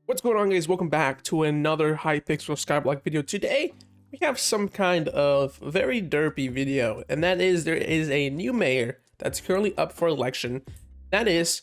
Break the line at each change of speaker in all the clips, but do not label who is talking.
What's going on, guys? Welcome back to another Hypixel Skyblock video. Today we have some kind of very derpy video, and that is there is a new mayor that's currently up for election. That is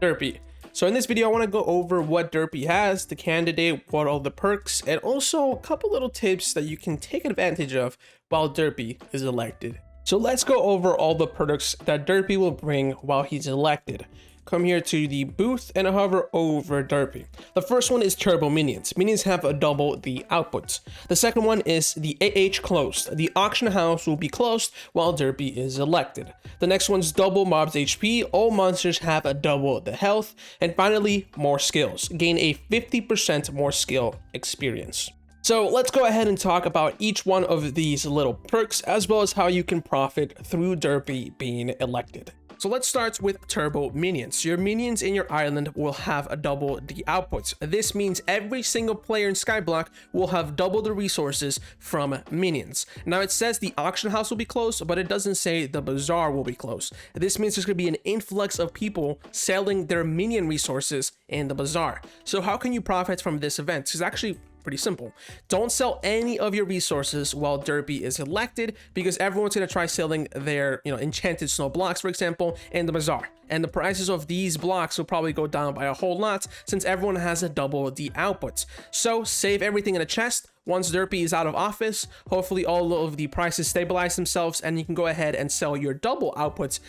Derpy. So in this video I want to go over what Derpy has, the candidate, what all the perks, and also a couple little tips that you can take advantage of while Derpy is elected. So let's go over all the perks that Derpy will bring while he's elected. Come here to the booth and hover over Derpy. The first one is turbo minions. Minions have double the outputs. The second one is the AH closed. The auction house will be closed while Derpy is elected. The next one's double mobs HP. All monsters have double the health. And finally, more skills. Gain a 50% more skill experience. So let's go ahead and talk about each one of these little perks, as well as how you can profit through Derpy being elected. So let's start with turbo minions. Your minions in your island will have double the outputs. This means every single player in Skyblock will have double the resources from minions. Now it says the auction house will be closed, but it doesn't say the bazaar will be closed. This means there's going to be an influx of people selling their minion resources in the bazaar. So how can you profit from this event? It's actually pretty simple. Don't sell any of your resources while Derpy is elected, because everyone's going to try selling their, enchanted snow blocks, for example, in the bazaar. And the prices of these blocks will probably go down by a whole lot since everyone has double the outputs. So save everything in a chest. Once Derpy is out of office, hopefully all of the prices stabilize themselves and you can go ahead and sell your double outputs,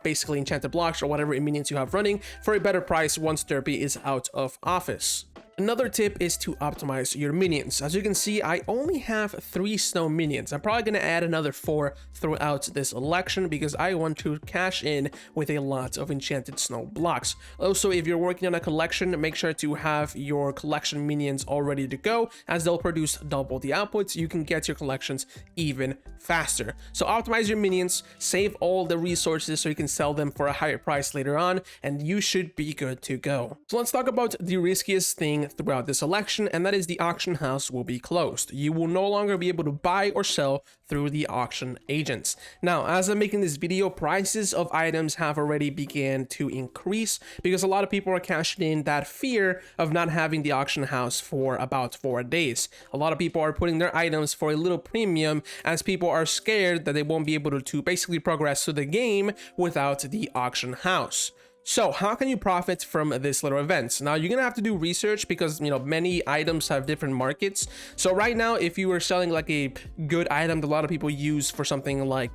basically enchanted blocks or whatever minions you have running, for a better price once Derpy is out of office. Another tip is to optimize your minions. As you can see, I only have 3 snow minions. I'm probably going to add another 4 throughout this election because I want to cash in with a lot of enchanted snow blocks. Also, if you're working on a collection, make sure to have your collection minions all ready to go, as they'll produce double the outputs. You can get your collections even faster. So optimize your minions, save all the resources so you can sell them for a higher price later on, and you should be good to go. So let's talk about the riskiest thing throughout this election, and that is the auction house will be closed. You will no longer be able to buy or sell through the auction agents. Now, as I'm making this video, prices of items have already began to increase because a lot of people are cashing in that fear of not having the auction house for about 4 days. A lot of people are putting their items for a little premium as people are scared that they won't be able to basically progress through the game without the auction house. So how can you profit from this little event? Now you're gonna have to do research because many items have different markets. So right now, if you were selling like a good item that a lot of people use for something like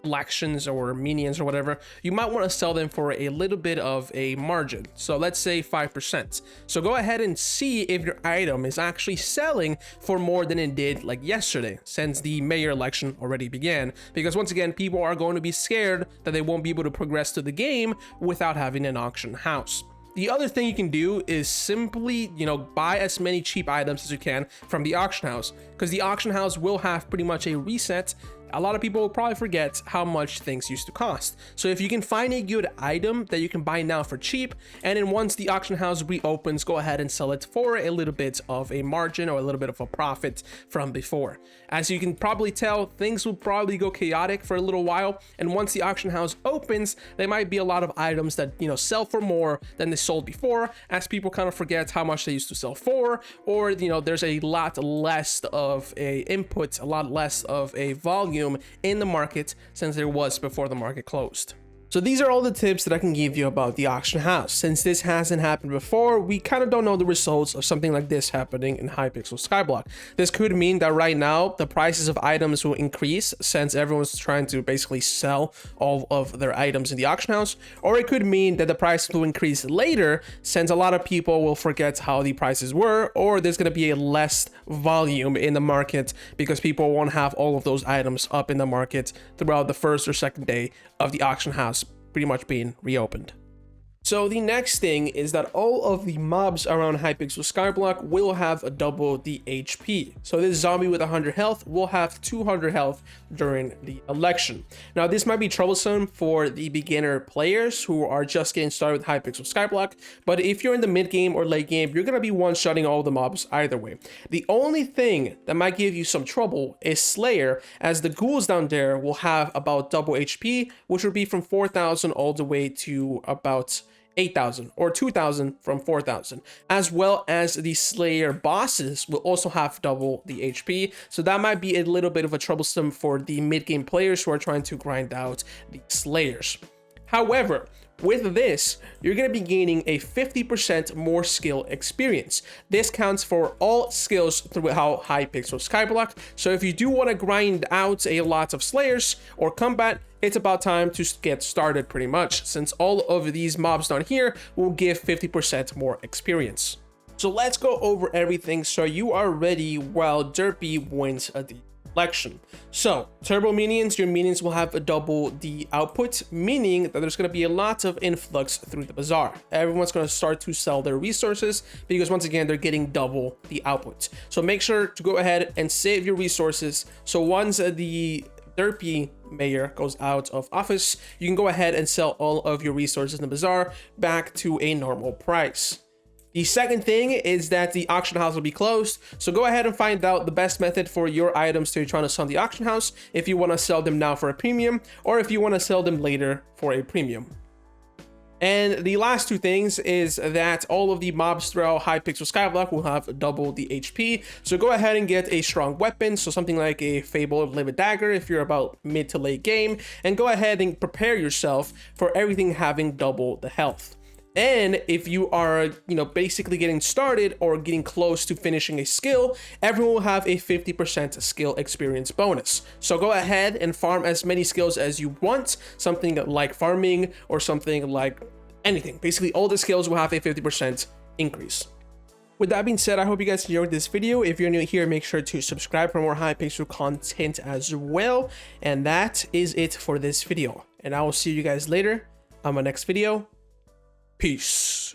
collections or minions or whatever, you might want to sell them for a little bit of a margin. So let's say 5%. So go ahead and see if your item is actually selling for more than it did like yesterday, since the mayor election already began. Because once again, people are going to be scared that they won't be able to progress to the game without having an auction house. The other thing you can do is simply, buy as many cheap items as you can from the auction house, because the auction house will have pretty much a reset. A lot of people will probably forget how much things used to cost. So if you can find a good item that you can buy now for cheap, and then once the auction house reopens, go ahead and sell it for a little bit of a margin or a little bit of a profit from before. As you can probably tell, things will probably go chaotic for a little while, and once the auction house opens, there might be a lot of items that sell for more than they sold before, as people kind of forget how much they used to sell for, or there's a lot less of a input, a lot less of a volume in the market since there was before the market closed. So these are all the tips that I can give you about the auction house. Since this hasn't happened before, we kind of don't know the results of something like this happening in Hypixel Skyblock. This could mean that right now the prices of items will increase since everyone's trying to basically sell all of their items in the auction house, or it could mean that the prices will increase later since a lot of people will forget how the prices were, or there's going to be a less volume in the market because people won't have all of those items up in the market throughout the first or second day of the auction house pretty much being reopened. So the next thing is that all of the mobs around Hypixel Skyblock will have double the HP. So this zombie with 100 health will have 200 health during the election. Now this might be troublesome for the beginner players who are just getting started with Hypixel Skyblock, but if you're in the mid game or late game, you're going to be one-shotting all the mobs either way. The only thing that might give you some trouble is Slayer, as the ghouls down there will have about double HP, which would be from 4,000 all the way to about 8,000 or 2,000 from 4,000, as well as the Slayer bosses will also have double the HP. So that might be a little bit of a troublesome for the mid-game players who are trying to grind out the Slayers. However, with this, you're going to be gaining a 50% more skill experience. This counts for all skills throughout Hypixel Skyblock. So if you do want to grind out a lot of Slayers or combat, it's about time to get started pretty much, since all of these mobs down here will give 50% more experience. So let's go over everything so you are ready while Derpy wins the election. So turbo minions, your minions will have double the output, meaning that there's going to be a lot of influx through the bazaar. Everyone's going to start to sell their resources because once again they're getting double the output. So make sure to go ahead and save your resources, so once the Derpy mayor goes out of office, you can go ahead and sell all of your resources in the bazaar back to a normal price. The second thing is that the auction house will be closed, so go ahead and find out the best method for your items to try to sell in the auction house, if you want to sell them now for a premium or if you want to sell them later for a premium. And the last two things is that all of the mobs throughout Hypixel Skyblock will have double the HP, so go ahead and get a strong weapon, so something like a Fable of Livid Dagger if you're about mid to late game, and go ahead and prepare yourself for everything having double the health. And if you are, basically getting started or getting close to finishing a skill, everyone will have a 50% skill experience bonus. So go ahead and farm as many skills as you want, something like farming or something like anything. Basically, all the skills will have a 50% increase. With that being said, I hope you guys enjoyed this video. If you're new here, make sure to subscribe for more Hypixel content as well. And that is it for this video. And I will see you guys later on my next video. Peace.